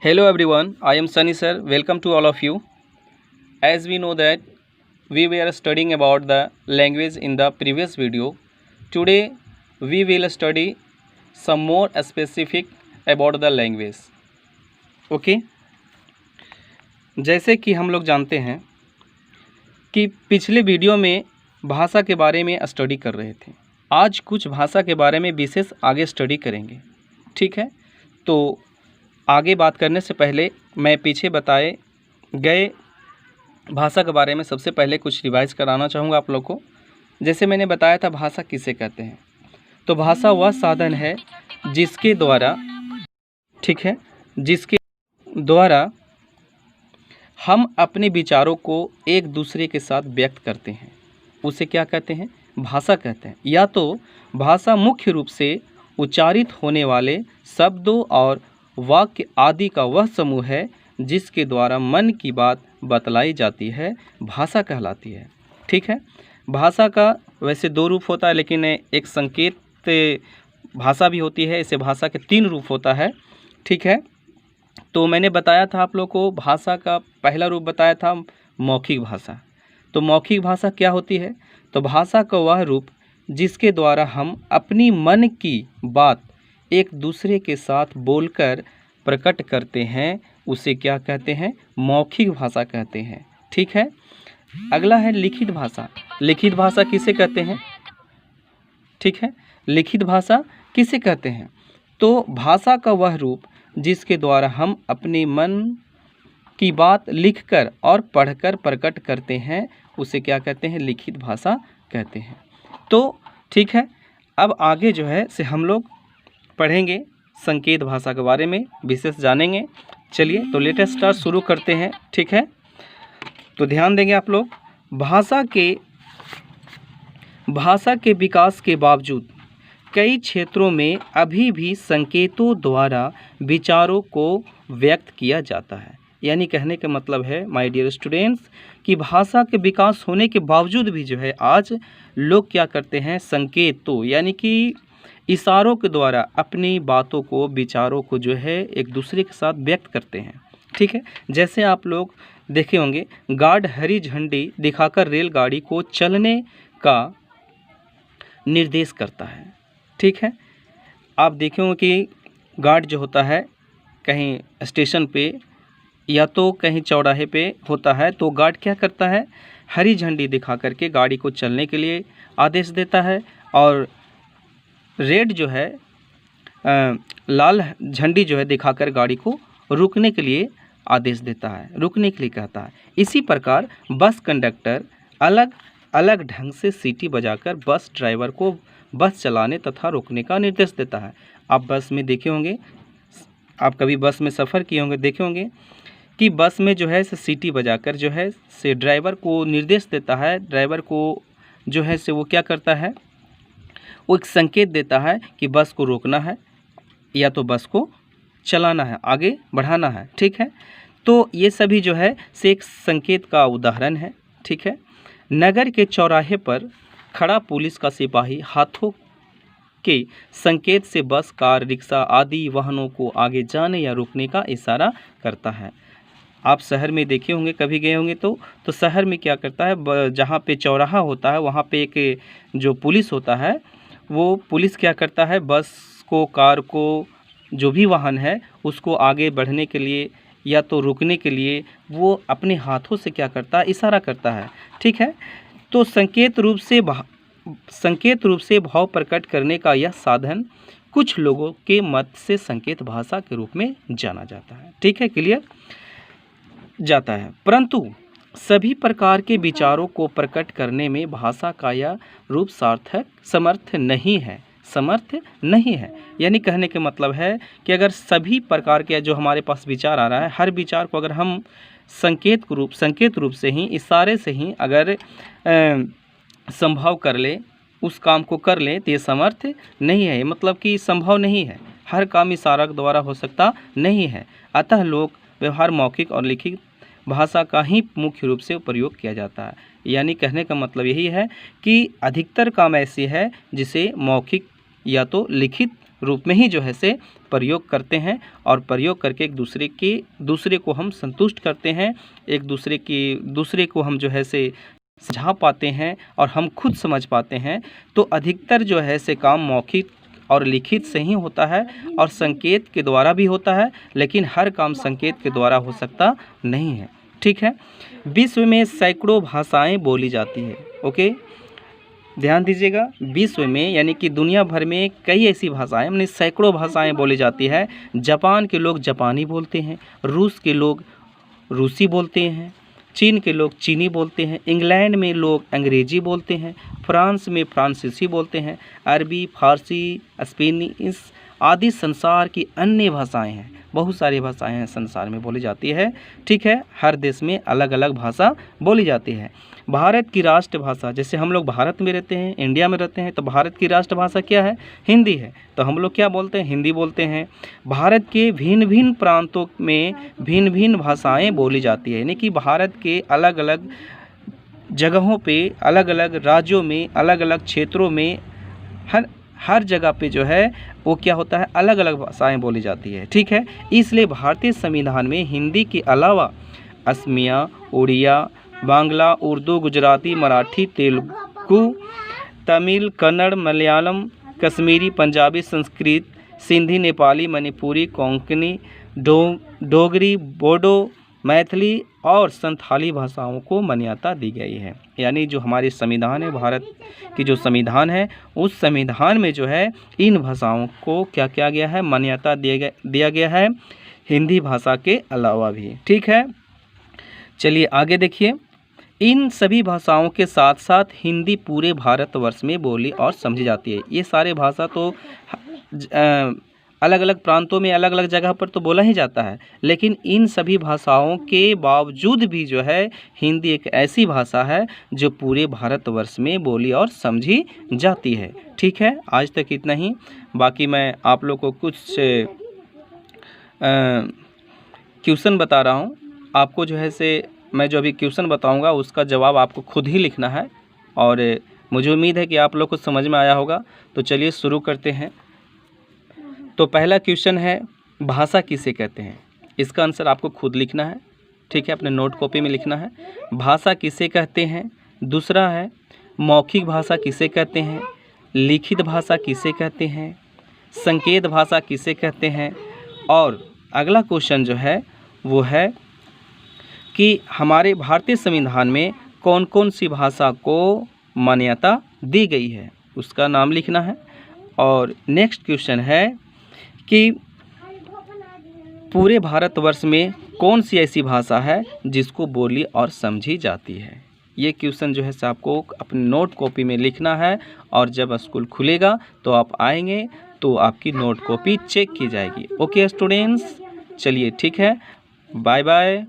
Hello everyone, I am Sunny sir. Welcome to all of you. As we know that we were studying about the language in the previous video. Today we will study some more specific about the language. Okay? जैसे कि हम लोग जानते हैं कि पिछले video में भाषा के बारे में स्टडी कर रहे थे। आज कुछ भाषा के बारे में विशेष आगे स्टडी करेंगे। ठीक है, तो आगे बात करने से पहले मैं पीछे बताए गए भाषा के बारे में सबसे पहले कुछ रिवाइज कराना चाहूँगा आप लोग को। जैसे मैंने बताया था भाषा किसे कहते हैं, तो भाषा वह साधन है जिसके द्वारा, ठीक है, जिसके द्वारा हम अपने विचारों को एक दूसरे के साथ व्यक्त करते हैं, उसे क्या कहते हैं? भाषा कहते हैं। या तो भाषा मुख्य रूप से उच्चारित होने वाले शब्दों और वाक्य आदि का वह समूह है जिसके द्वारा मन की बात बतलाई जाती है, भाषा कहलाती है। ठीक है, भाषा का वैसे दो रूप होता है, लेकिन एक संकेत भाषा भी होती है। इसे भाषा के तीन रूप होता है। ठीक है, तो मैंने बताया था आप लोग को भाषा का पहला रूप बताया था मौखिक भाषा। तो मौखिक भाषा क्या होती है? तो भाषा का वह रूप जिसके द्वारा हम अपनी मन की बात एक दूसरे के साथ बोलकर प्रकट करते हैं, उसे क्या कहते हैं? मौखिक भाषा कहते हैं। ठीक है, अगला है लिखित भाषा। लिखित भाषा किसे कहते हैं? ठीक है, लिखित भाषा किसे कहते हैं? तो भाषा का वह रूप जिसके द्वारा हम अपने मन की बात लिखकर और पढ़कर प्रकट करते हैं, उसे क्या कहते हैं? लिखित भाषा कहते हैं। तो ठीक है, अब आगे जो है से हम लोग पढ़ेंगे संकेत भाषा के बारे में, विशेष जानेंगे। चलिए तो लेटेस्ट स्टार्ट शुरू करते हैं। ठीक है, तो ध्यान देंगे आप लोग। भाषा के विकास के बावजूद कई क्षेत्रों में अभी भी संकेतों द्वारा विचारों को व्यक्त किया जाता है। यानी कहने का मतलब है माय डियर स्टूडेंट्स कि भाषा के विकास होने के बावजूद भी जो है आज लोग क्या करते हैं? संकेतों यानी कि इशारों के द्वारा अपनी बातों को, विचारों को जो है एक दूसरे के साथ व्यक्त करते हैं। ठीक है, जैसे आप लोग देखे होंगे गार्ड हरी झंडी दिखाकर रेलगाड़ी को चलने का निर्देश करता है। ठीक है, आप देखे होंगे कि गार्ड जो होता है कहीं स्टेशन पे या तो कहीं चौराहे पे होता है, तो गार्ड क्या करता है? हरी झंडी दिखा करके गाड़ी को चलने के लिए आदेश देता है, और रेड जो है लाल झंडी जो है दिखाकर गाड़ी को रुकने के लिए आदेश देता है, रुकने के लिए कहता है। इसी प्रकार बस कंडक्टर अलग अलग ढंग से सीटी बजाकर बस ड्राइवर को बस चलाने तथा रोकने का निर्देश देता है। आप बस में देखे होंगे, आप कभी बस में सफ़र किए होंगे, देखे होंगे कि बस में जो है से सीटी बजाकर जो है से ड्राइवर को निर्देश देता है। ड्राइवर को जो है से वो क्या करता है? वो एक संकेत देता है कि बस को रोकना है या तो बस को चलाना है, आगे बढ़ाना है। ठीक है, तो ये सभी जो है से एक संकेत का उदाहरण है। ठीक है, नगर के चौराहे पर खड़ा पुलिस का सिपाही हाथों के संकेत से बस, कार, रिक्शा आदि वाहनों को आगे जाने या रुकने का इशारा करता है। आप शहर में देखे होंगे, कभी गए होंगे तो शहर में क्या करता है? जहाँ पे चौराहा होता है वहाँ पे एक जो पुलिस होता है, वो पुलिस क्या करता है? बस को, कार को, जो भी वाहन है उसको आगे बढ़ने के लिए या तो रुकने के लिए वो अपने हाथों से क्या करता है? इशारा करता है। ठीक है, तो संकेत रूप से भाव प्रकट करने का यह साधन कुछ लोगों के मत से संकेत भाषा के रूप में जाना जाता है। ठीक है, क्लियर जाता है। परंतु सभी प्रकार के विचारों को प्रकट करने में भाषा का यह रूप समर्थ नहीं है। यानी कहने के मतलब है कि अगर सभी प्रकार के जो हमारे पास विचार आ रहा है, हर विचार को अगर हम संकेत रूप से ही, इशारे से ही अगर संभव कर ले, उस काम को कर ले, तो ये समर्थ नहीं है। मतलब कि संभव नहीं है, हर काम इशारा के द्वारा हो सकता नहीं है। अतः लोक व्यवहार मौखिक और लिखित भाषा का ही मुख्य रूप से प्रयोग किया जाता है। यानी कहने का मतलब यही है कि अधिकतर काम ऐसे है जिसे मौखिक या तो लिखित रूप में ही जो है से प्रयोग करते हैं और प्रयोग करके एक दूसरे को हम संतुष्ट करते हैं, दूसरे को हम जो है से समझा पाते हैं और हम खुद समझ पाते हैं। तो अधिकतर जो है से काम मौखिक और लिखित से ही होता है और संकेत के द्वारा भी होता है, लेकिन हर काम संकेत के द्वारा हो सकता नहीं है। ठीक है। विश्व में सैकड़ों भाषाएं बोली जाती है। ओके, ध्यान दीजिएगा, विश्व में यानी कि दुनिया भर में कई ऐसी भाषाएं यानी सैकड़ों भाषाएं बोली जाती है। जापान के लोग जापानी बोलते हैं, रूस के लोग रूसी बोलते हैं, चीन के लोग चीनी बोलते हैं, इंग्लैंड में लोग अंग्रेजी बोलते हैं, फ्रांस में फ्रांसीसी बोलते हैं, अरबी, फारसी, स्पेनिश आदि संसार की अन्य भाषाएं हैं। बहुत सारी भाषाएं हैं संसार में बोली जाती है। ठीक है, हर देश में अलग अलग भाषा बोली जाती है। भारत की राष्ट्रभाषा, जैसे हम लोग भारत में रहते हैं, इंडिया में रहते हैं, तो भारत की राष्ट्रभाषा क्या है? हिंदी है। तो हम लोग क्या बोलते हैं? हिंदी बोलते हैं। भारत के भिन्न भिन्न प्रांतों में भिन्न भिन्न भाषाएं बोली जाती है, यानी कि भारत के अलग अलग जगहों पे, अलग अलग राज्यों में, अलग अलग क्षेत्रों में हर जगह पे जो है वो क्या होता है? अलग अलग भाषाएं बोली जाती है। ठीक है, इसलिए भारतीय संविधान में हिंदी के अलावा असमिया, उड़िया, बांग्ला, उर्दू, गुजराती, मराठी, तेलुगु, तमिल, कन्नड़, मलयालम, कश्मीरी, पंजाबी, संस्कृत, सिंधी, नेपाली, मणिपुरी, कोंकणी, डोगरी, बोडो, मैथिली और संथाली भाषाओं को मान्यता दी गई है। यानी जो हमारी संविधान है, भारत की जो संविधान है, उस संविधान में जो है इन भाषाओं को क्या किया गया है? मान्यता दिया गया है, हिंदी भाषा के अलावा भी। ठीक है, चलिए आगे देखिए। इन सभी भाषाओं के साथ साथ हिंदी पूरे भारतवर्ष में बोली और समझी जाती है। ये सारे भाषा तो अलग अलग प्रांतों में, अलग अलग जगह पर तो बोला ही जाता है, लेकिन इन सभी भाषाओं के बावजूद भी जो है हिंदी एक ऐसी भाषा है जो पूरे भारतवर्ष में बोली और समझी जाती है। ठीक है, आज तक इतना ही। बाकी मैं आप लोग को कुछ क्वेश्चन बता रहा हूँ। आपको जो है से मैं जो अभी क्वेश्चन बताऊँगा उसका जवाब आपको खुद ही लिखना है और मुझे उम्मीद है कि आप लोग को समझ में आया होगा। तो चलिए शुरू करते हैं। तो पहला क्वेश्चन है, भाषा किसे कहते हैं? इसका आंसर आपको खुद लिखना है। ठीक है, अपने नोट कॉपी में लिखना है, भाषा किसे कहते हैं। दूसरा है, मौखिक भाषा किसे कहते हैं, लिखित भाषा किसे कहते हैं, संकेत भाषा किसे कहते हैं। और अगला क्वेश्चन जो है वो है कि हमारे भारतीय संविधान में कौन कौन सी भाषा को मान्यता दी गई है, उसका नाम लिखना है। और नेक्स्ट क्वेश्चन है कि पूरे भारतवर्ष में कौन सी ऐसी भाषा है जिसको बोली और समझी जाती है। ये क्वेश्चन जो है आपको अपने नोट कॉपी में लिखना है और जब स्कूल खुलेगा तो आप आएंगे तो आपकी नोट कॉपी चेक की जाएगी। ओके स्टूडेंट्स, चलिए ठीक है, बाय बाय।